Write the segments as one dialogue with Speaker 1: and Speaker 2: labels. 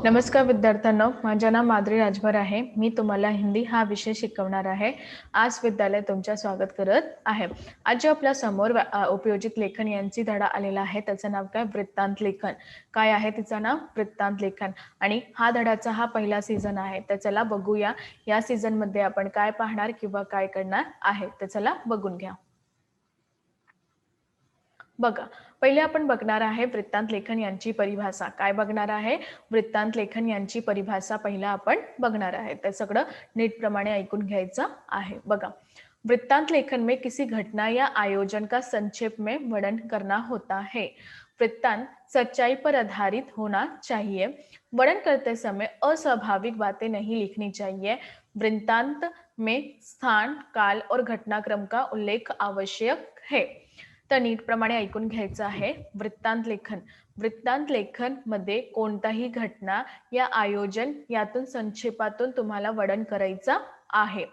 Speaker 1: नमस्कार विद्यार्थ्यांनो, माझे नाव माधुरी राजभर आहे. मी तुम्हाला हिंदी हा विषय शिकवणार आहे. आज विद्यालय तुमचे स्वागत करत आहे. आज जो आपल्या समोर उपयोजित लेखन यांची धडा आलेला आहे त्याचं नाव काय? वृत्तांत लेखन. काय आहे तिचं नाव? वृत्तांत लेखन. आणि हा धड्याचा हा पहिला सीझन आहे. तर चला बघूया या सीझन मध्ये आपण काय पाहणार किंवा काय करणार आहे. तर चला बघून घ्या. बघा, पहिले आपण बघणार आहे वृत्तांत लेखन यांची परिभाषा. काय बघणार आहे? वृत्तांत लेखन यांची परिभाषा पहिला आपण बघणार आहे. तर सगळं नीटप्रमाणे ऐकून घ्यायचं आहे. बघा, वृत्तांत लेखन में किसी घटना या आयोजन का संक्षेप में वर्णन करना होता है। वृत्तांत सच्चाई पर आधारित होना चाहिए। वर्णन करते समय अस्वाभाविक बातें नहीं लिखनी चाहिए। वृत्तांत में स्थान, काल और घटनाक्रम का उल्लेख आवश्यक है। तर नीटप्रमाणे ऐकून घ्यायचं आहे. वृत्तांत लेखन मध्ये कोणताही घटना या आयोजन यातून संक्षेपातून तुम्हाला वर्णन करायचं आहे.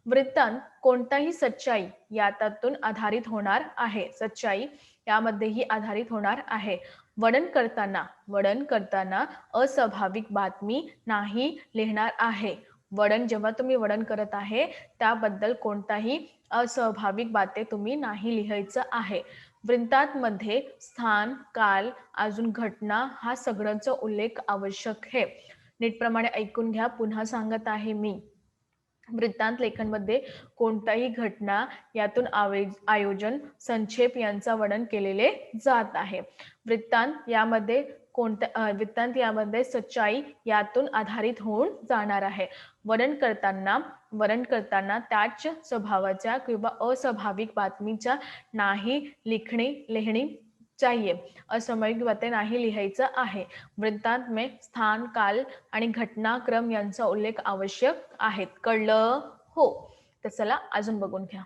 Speaker 1: वृत्तांत कोणताही सच्चाई यातून आधारित होणार आहे. सच्चाई यामध्येही आधारित होणार आहे. वर्णन करताना अस्वाभाविक बातमी नाही लिहिणार आहे. जेव्हा तुम्ही वर्णन करत आहे त्याबद्दल कोणताही अस्वाभाविक बातें तुम्ही नाही लिहायचं आहे. वृत्तांतमध्ये स्थान, काल, अजून घटना हा सगळ्यांचा उल्लेख आवश्यक आहे. नीटप्रमाणे ऐकून घ्या. पुन्हा सांगत आहे मी. वृत्तांत लेखनमध्ये कोणताही घटना यातून आयोजन, संक्षेप यांचा वर्णन केलेले जात आहे. वृत्तांत यामध्ये सच्चाई यातून आधारित होऊन जाणार आहे. वर्णन करताना त्याच स्वभावाच्या किंवा अस्वाभाविक बातमीच्या नाही लिहिणी चाहिए. अस्वाभाविक बातें नाही लिहायचं आहे. वृत्तांत में स्थान, काल आणि घटनाक्रम यांचा उल्लेख आवश्यक आहे. कळलं? हो. तर चला अजून बघून घ्या.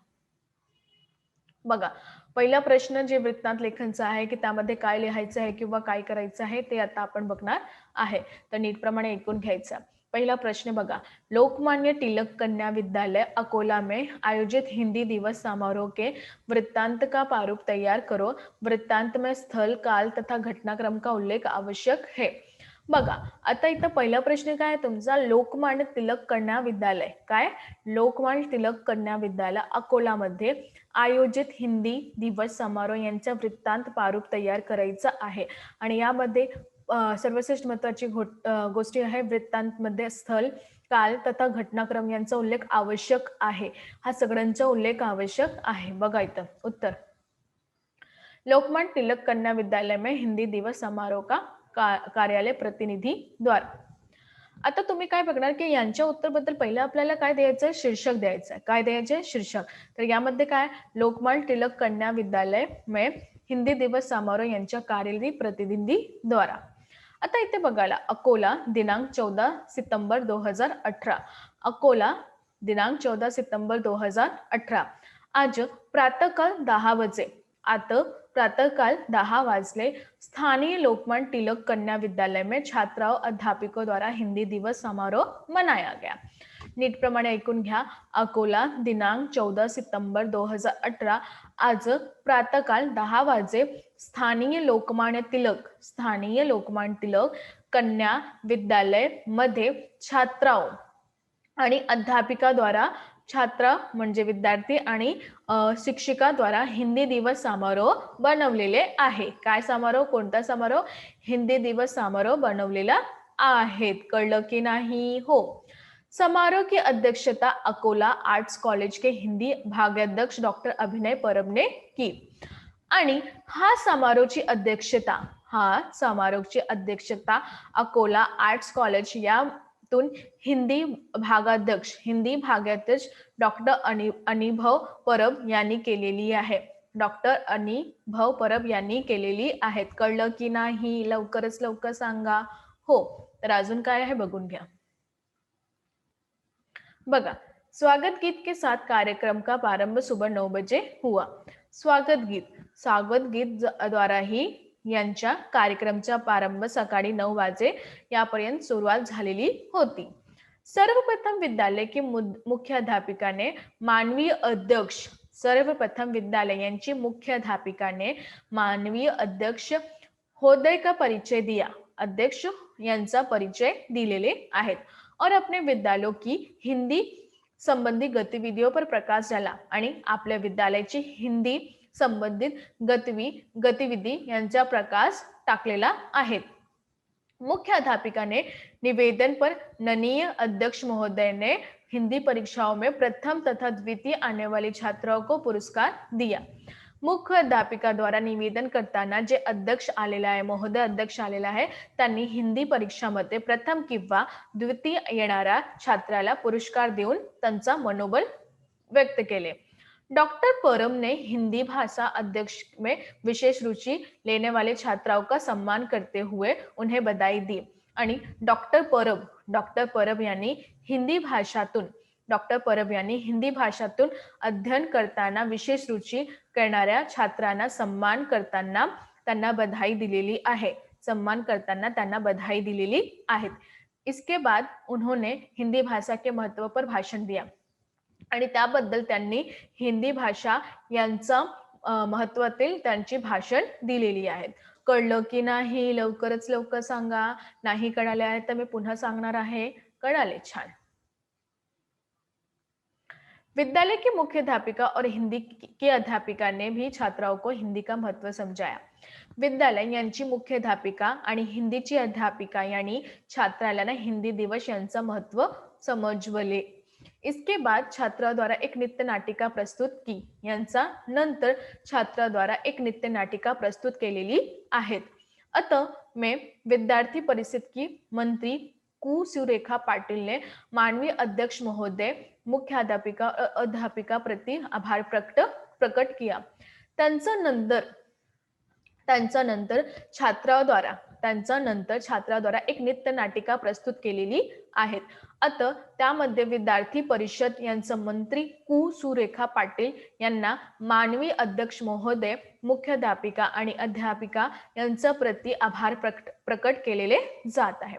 Speaker 1: बघा, पहिला प्रश्न जे वृत्तांत लेखनचा आहे की त्यामध्ये काय लिहायचं आहे किंवा काय करायचं आहे ते आता आपण बघणार आहे. तर नीटप्रमाणे ऐकून घ्यायचं. पहला प्रश्न बघा, लोकमान्य तिलक कन्या विद्यालय अकोला में आयोजित हिंदी दिवस समारोह के वृत्तांत का प्रारूप तैयार करो। वृत्तांत में स्थल, काल तथा घटनाक्रम का उल्लेख आवश्यक है। बघा, आता इथं पहिला प्रश्न काय आहे तुमचा? लोकमान्य तिलक कन्या विद्यालय. काय? लोकमान्य तिलक कन्या विद्यालय अकोला मध्ये आयोजित हिंदी दिवस समारोह यांचा वृत्तांत प्रारूप तैयार करायचा आहे. आणि यामध्ये सर्वश्रेष्ठ महत्वाची गोष्टी आहे, वृत्तांत मध्ये स्थल, काल तथा घटनाक्रम यांचा उल्लेख आवश्यक आहे. हा सगळ्यांचा उल्लेख आवश्यक आहे. बघा इथं उत्तर, लोकमान्य तिलक कन्या विद्यालय में हिंदी दिवस समारोह का कार्यालय प्रतिनिधी द्वारा. आता तुम्ही काय बघणार की यांच्या उत्तरबद्दल पहिला आपल्याला काय द्यायचं? शीर्षक द्यायचं. काय द्यायचे? शीर्षक. तर यामध्ये काय? लोकमान्य तिलक कन्या विद्यालय में हिंदी दिवस समारोह यांच्या कार्यालय प्रतिनिधी द्वारा. आता इथे बघायला, अकोला दिनांक 14 सितंबर 2018. अकोला दिनांक 14 सितंबर 2018. आज प्रातःकाल 10 बजे. आता प्रातःकाल 10 बजे स्थानीय लोकमान्य तिलक कन्या विद्यालय में छात्राओं अध्यापकों द्वारा हिंदी दिवस समारोह मनाया गया. नीटप्रमाणे ऐकून घ्या. अकोला दिनांक 14 सितंबर 2018. आज प्रातःकाल 10 बजे स्थानीय लोकमान्य तिलक कन्या विद्यालय मध्ये छात्राओं आणि अध्यापिका द्वारा, छात्र म्हणजे विद्यार्थी आणि शिक्षिका द्वारा हिंदी दिवस समारोह बनवलेले आहे. काय समारोह? कोणता समारोह? हिंदी दिवस समारोह बनवलेला आहे. कळलं की नाही? हो. समारोह की अध्यक्षता अकोला आर्ट्स कॉलेज के हिंदी भागाध्यक्ष डॉक्टर अभिनय परब ने की. आणि हा समारोहची अध्यक्षता अकोला आर्ट्स कॉलेज यातून हिंदी भागाध्यक्ष डॉक्टर अनिभव परब यांनी केलेली आहे. डॉक्टर अनिभव परब यांनी केलेली आहेत. कळलं की नाही? लवकरच लवकर सांगा. हो. तर अजून काय आहे बघून घ्या. बघा, स्वागत गीत के साथ कार्यक्रम का प्रारंभ सुबह 9 बजे हुआ. स्वागत गीत द्वारा ही यांच्या कार्यक्रमचा प्रारंभ सकाळी 9 वाजे यापर्यंत सुरुवात झालेली होती. सर्वप्रथम विद्यालय की मुख्याध्यापिकाने मानवीय अध्यक्ष होद्दे का परिचय दिया. अध्यक्ष यांचा परिचय दिलेले आहेत। और अपने विद्यालयों की हिंदी संबंधी गतिविधियों पर प्रकाश डाला आणि आपल्या विद्यालयाची हिंदी संबंधित गतिविधी यांचा प्रकाश टाकलेला आहे। मुख्य अध्यापिका ने निवेदन पर ननीय अध्यक्ष महोदय ने हिंदी परीक्षाओं में प्रथम तथा द्वितीय आने वाले छात्रों को पुरस्कार दिया। मुख्य अध्यापिका द्वारा निवेदन करताना जे अध्यक्ष आलेला आहे, महोदय अध्यक्ष आलेला आहे, त्यांनी हिंदी परीक्षामध्ये प्रथम किंवा द्वितीय येणाऱ्या छात्राला पुरस्कार देऊन त्यांचा मनोबल व्यक्त केले। डॉक्टर परम ने हिंदी भाषा अध्यक्ष में विशेष रुचि लेने वाले छात्राओं का सम्मान करते हुए उन्हें बधाई दी आणि डॉक्टर परब यांनी हिंदी भाषातून अध्ययन करताना विशेष रुचि करणाऱ्या छात्रांना सन्मान करताना त्यांना बधाई दिलेली आहे। इसके बाद उन्होंने हिंदी भाषा के महत्व पर भाषण दिया आणि त्याबद्दल त्यांनी हिंदी भाषा यांचा महत्वातील त्यांची भाषण दिलेली आहेत। कळलं की नाही? लवकरच लवकर सांगा। नाही कळाले आहे तर मी पुन्हा सांगणार आहे। कळाले? छान। विद्यालय की मुख्य अध्यापिका और हिंदी की अध्यापिका ने भी छात्राओं को हिंदी का महत्व समझाया। विद्यालय यांची मुख्य अध्यापिका आणि हिंदीची अध्यापिका यांनी छात्राला हिंदी दिवस यांचं महत्व समजवले। इसके बाद छात्रों द्वारा एक नृत्य नाटिका प्रस्तुत की यांचा नंतर छात्रों द्वारा एक नृत्य नाटिका प्रस्तुत केलेली आहेत। अतः मैं विद्यार्थी परिषद की मंत्री कु सुरेखा पाटिल ने माननीय अध्यक्ष महोदय, मुख्य अध्यापिका प्रति आभार प्रकट किया। त्यांचा नंतर छात्रां द्वारा एक नृत्य नाटिका प्रस्तुत केलेली आहेत। अतः त्यामध्ये विद्यार्थी परिषद यांचं मंत्री कु सुरेखा पाटिल यांना माननीय अध्यक्ष महोदय, मुख्य अध्यापिका आणि अध्यापिका यांच्या प्रति आभार प्रकट केलेले जात आहे।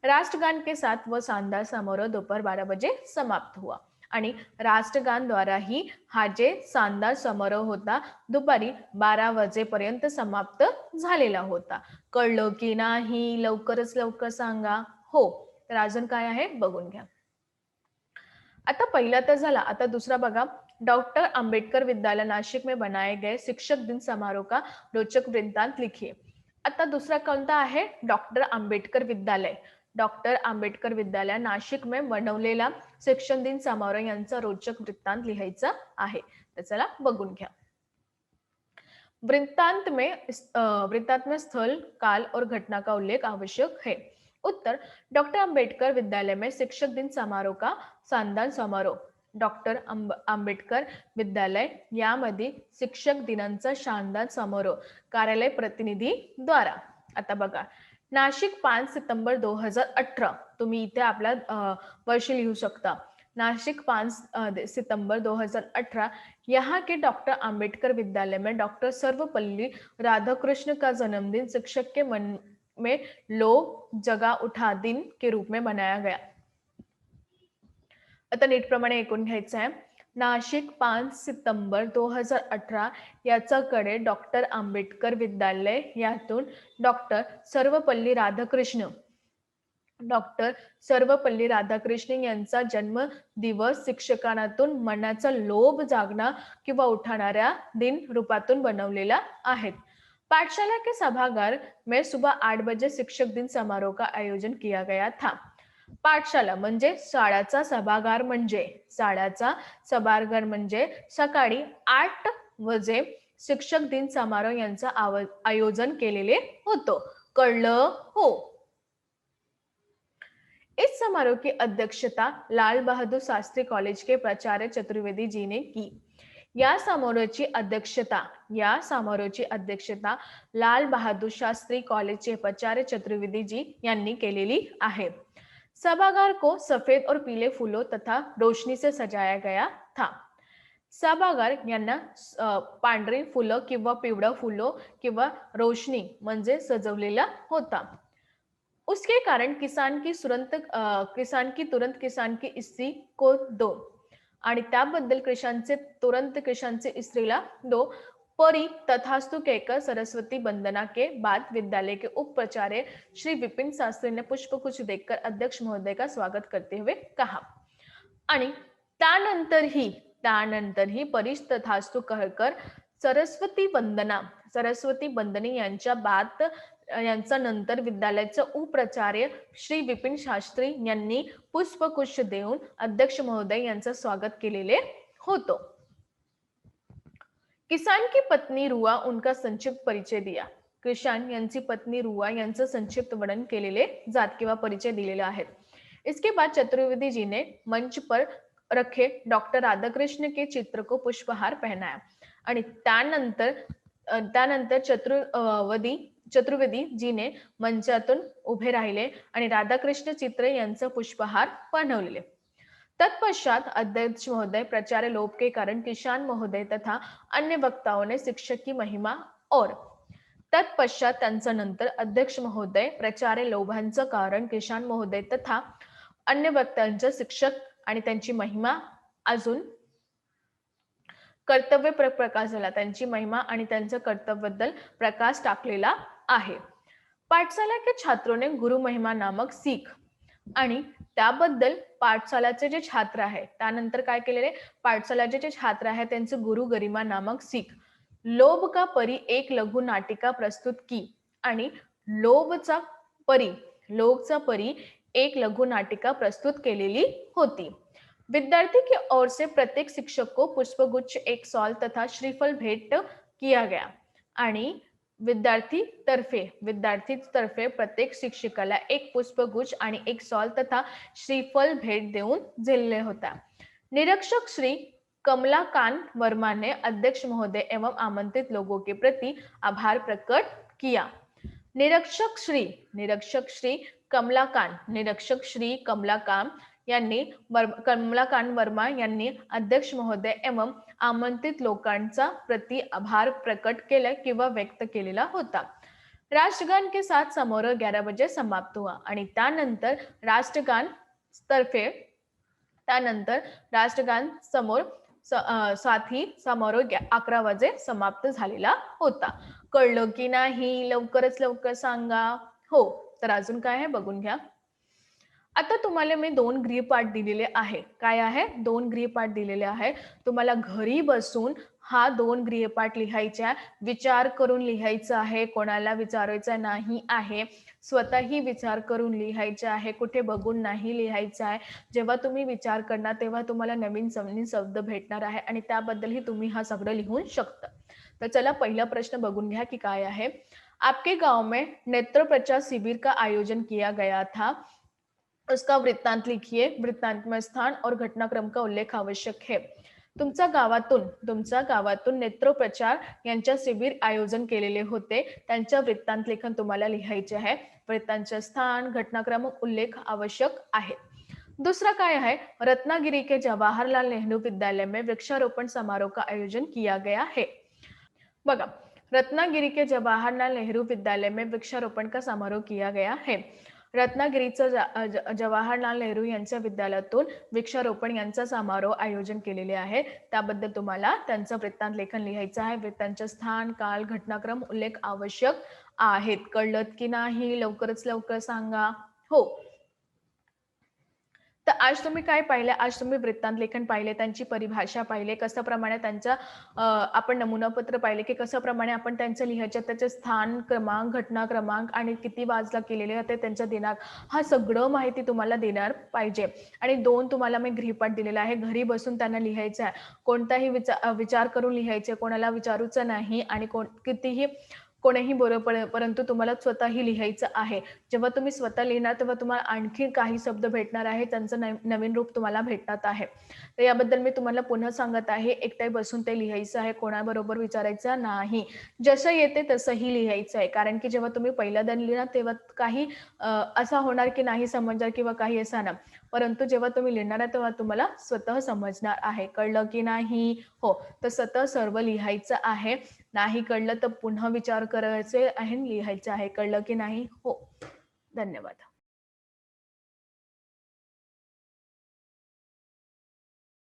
Speaker 1: राष्ट्रगान के साथ वह शानदार समारोह दोपहर 12 बजे समाप्त हुआ आणि राष्ट्रगान द्वारा ही हा जे शानदार समारोह होता दुपारी 12 वाजेपर्यंत समाप्त झालेला होता। कळलं की नाही? लवकरच लवकर सांगा। हो, तर अजून काय आहे बघून घ्या। आता पहिला तर झाला, आता दुसरा बघा। डॉक्टर अंबेडकर विद्यालय नाशिक में बनाए गए शिक्षक दिन समारोह का रोचक वृत्तांत लिखिए। आता दुसरा कोणता आहे? डॉक्टर आंबेडकर विद्यालय नाशिक में बनवलेला शिक्षक दिन समारोह यांचा रोचक वृत्तांत लिहायचा आहे। तर चला बघून घ्या। वृत्तांत में स्थल, काल और घटना का उल्लेख आवश्यक है। उत्तर, डॉक्टर अंबेडकर विद्यालय में शिक्षक दिन समारोह का शानदार समारोह। डॉक्टर आंबेडकर विद्यालय यामध्ये शिक्षक दिनांचा शानदार समारोह कार्यालय प्रतिनिधी द्वारा। आता बघा, नाशिक 5 सितंबर 2018, तुम्ही इथे आपला वर्ष लिहू शकता। नाशिक 5 सितंबर 2018, यहाँ के डॉक्टर आंबेडकर विद्यालय में डॉक्टर सर्वपल्ली राधाकृष्ण का जन्मदिन शिक्षक के मन में लोग जगा उठा दिन के रूप में मनाया गया। आता नीटप्रमाणे ऐकून घ्यायचं आहे। नाशिक 5 सितंबर 2018 याच्याकडे डॉक्टर आंबेडकर विद्यालय यातून डॉक्टर सर्वपल्ली राधाकृष्ण यांचा जन्म दिवस शिक्षकांतून मनाचा लोभ जागना किंवा उठाणाऱ्या दिन रूपातून बनवलेला आहे। पाठशाला के सभागार में सुबह 8 बजे शिक्षक दिन समारोह का आयोजन किया गया था। पाठशाला म्हणजे शाळाचा सभागार म्हणजे सकाळी 8 वाजे शिक्षक दिन समारोह यांचा आयोजन केलेले होतं। कळलं? हो। इस समारोह की अध्यक्षता लाल बहादुर शास्त्री कॉलेज के प्राचार्य चतुर्वेदी जी ने की। या समारोहाची अध्यक्षता लाल बहादुर शास्त्री कॉलेजचे प्राचार्य चतुर्वेदी जी यांनी केलेली आहे। सभागार को सफेद और पीले फूलों तथा रोशनी से सजाया गया था। सभागार यांना पांढरी फुलं किंवा पिवळा फुलं किंवा रोशनी म्हणजे सजवलेला होता। उसके कारण किसान की तुरंत किसान की स्त्री को दो आणि त्याबद्दल किसानचे स्त्रीला दो परी तथास्तु कहकर सरस्वती वंदना के बाद विद्यालय के उप प्राचार्य श्री विपिन शास्त्री ने पुष्पगुच्छ देकर अध्यक्ष महोदय का स्वागत करते हुए कहा आणि त्यानंतरही परीश तथास्तु कहकर सरस्वती वंदने यांच्या नंतर विद्यालयाचे उपप्राचार्य श्री विपिन शास्त्री यांनी पुष्पगुच्छ देऊन अध्यक्ष महोदय यांचं स्वागत केलेले होतं. किसान की पत्नी रुआ उनका संक्षिप्त परिचय दिया. किसान यांची पत्नी रुआ यांचं संक्षिप्त वर्णन केलेले जात किंवा परिचय दिलेले आहेत. इसके बाद चतुर्वेदी जी ने मंच पर रखे डॉक्टर राधाकृष्ण के चित्र को पुष्पहार पहनाया आणि त्यानंतर चतुर्वेदी जी ने मंचातून उभे राहिले आणि राधाकृष्ण चित्र यांचं पुष्पहार बनवलेले. तत्पश्चात अध्यक्ष महोदय, प्राचार्य लोभ के कारण किसान महोदय तथा अन्य वक्ताओं ने शिक्षक की महिमा और तत्पश्चात त्यांच्या नंतर अध्यक्ष महोदय, प्राचार्य लोभांचं कारण किसान महोदय तथा अन्य वक्त्यांचे शिक्षक आणि त्यांची महिमा अजून कर्तव्य प्रकाश झाला. त्यांची महिमा आणि त्यांच्या कर्तव्याबद्दल प्रकाश टाकलेला आहे. पाठशाला के छात्रों ने गुरु महिमा नामक सीख आणि त्याबद्दल पाठशालाचे जे छात्र आहे त्यानंतर काय केलेले, पाठशालाचे जे छात्र आहे त्यांचे गुरु गरिमा नामक सीख, लोभ का परी एक लघु नाटिका प्रस्तुत की आणि लोभचा परी एक लघु नाटिका प्रस्तुत केलेली होती. विद्यार्थी की ओर से प्रत्येक शिक्षक को पुष्पगुच्छ, एक शॉल तथा श्रीफल भेंट किया गया आणि विद्यार्थी तर्फे प्रत्येक शिक्षकाला एक पुष्पगुच्छ आणि एक शॉल तथा श्रीफल भेट देऊन दिलेला होता. निरीक्षक श्री कमलाकांत वर्मा ने अध्यक्ष महोदय एवं आमंत्रित लोगों के प्रति आभार प्रकट किया. निरीक्षक श्री कमलाकांत वर्मा यांनी अध्यक्ष महोदय एवं आमंत्रित लोकांचा प्रति आभार प्रकट केला किंवा व्यक्त केलेला होता. राष्ट्रगान के साथ समारोह 11 बजे समाप्त हुआ आणि त्यानंतर राष्ट्रगान साथी समारोह 11 वाजे समाप्त झालेला होता. कळलं की नाही? लवकर सांगा. हो, तर अजून काय आहे बघून घ्या. आता तुम्हाला मी 2 गृहपाठ दिलेले आहे. काय आहे? 2 गृहपाठ दिलेले आहे. तुम्हाला घरी बसून हा 2 गृहपाठ लिहायचा, विचार करून लिहायचा आहे, कोणाला विचारायचं नाही आहे, स्वतःही विचार करून लिहायचा आहे, कुठे बघून नाही लिहायचा आहे. जेव्हा तुम्ही विचार करणार तेव्हा तुम्हाला नवीन शब्द भेटणार आहे आणि त्याबद्दलही तुम्ही हा सगळं लिहू शकता. तर चला पहिला प्रश्न बघून घ्या की काय आहे. आपके गांव में नेत्र प्रचार शिविर का आयोजन किया गया था, उसका वृत्तांत लिखिए. वृत्तांत में स्थान और घटनाक्रम का उल्लेख आवश्यक है. तुमच्या गावातून नेत्रोपचार यांच्या शिबिर आयोजन केलेले होते, त्यांच्या वृत्तांत लेखन तुम्हाला लिहायचे आहे. वृत्तांचे स्थान, घटनाक्रम, उल्लेख आवश्यक आहे. दूसरा काय है, रत्नागिरी के जवाहरलाल नेहरू विद्यालय में वृक्षारोपण समारोह का आयोजन किया गया है. बघा, रत्नागिरी के जवाहरलाल नेहरू विद्यालय में वृक्षारोपण का समारोह किया गया है. रत्नागिरीचं जवाहरलाल नेहरू यांच्या विद्यालयातून वृक्षारोपण यांचा समारोह आयोजन केलेले आहे. त्याबद्दल तुम्हाला त्यांचं वृत्तांत लेखन लिहायचं आहे. वृत्तांचे स्थान, काल, घटनाक्रम, उल्लेख आवश्यक आहेत. कळलं की नाही? लवकर सांगा. हो, तर आज तुम्ही काय पाहिले? आज तुम्ही वृत्तांत लेखन पाहिले, त्यांची परिभाषा पाहिले, कसं प्रमाणे त्यांचा आपण नमुनापत्र पाहिले की कसं प्रमाणे आपण त्यांचं लिहायचं, त्याचे स्थान क्रमांक, घटना क्रमांक आणि किती वाजला केलेले होते, त्यांचा दिनांक, हा सगळं माहिती तुम्हाला देणार पाहिजे. आणि 2 तुम्हाला मी गृहपाठ दिलेला आहे. घरी बसून त्यांना लिहायचं आहे. कोणताही विचार करून लिहायचे, कोणाला विचारूचं नाही आणि कितीही कोणीही बरोबर, परंतु तुम्हाला स्वतःही लिहायचं आहे. जेव्हा तुम्ही स्वतः लिहिणार तेव्हा तुम्हाला आणखी काही शब्द भेटणार आहे, त्यांचं नवीन रूप तुम्हाला भेटणार आहे. तर याबद्दल मी तुम्हाला पुन्हा सांगत आहे, एकट्याने बसून ते लिहायचं आहे, कोणाबरोबर विचारायचं नाही. जसं येते तसंही लिहायचं आहे. कारण की जेव्हा तुम्ही पहिल्यांदा लिहिणार तेव्हा काही असा होणार की नाही समजणार किंवा काही असा ना, परंतु जेव्हा तुम्ही लिहिणार आहे तेव्हा तुम्हाला स्वतः समजणार आहे. कळलं की नाही? हो, तर स्वतः सर्व लिहायचं आहे. नाही कळलं तर पुन्हा विचार करायचे आहे, लिहायचं आहे. कळलं की नाही? हो, धन्यवाद.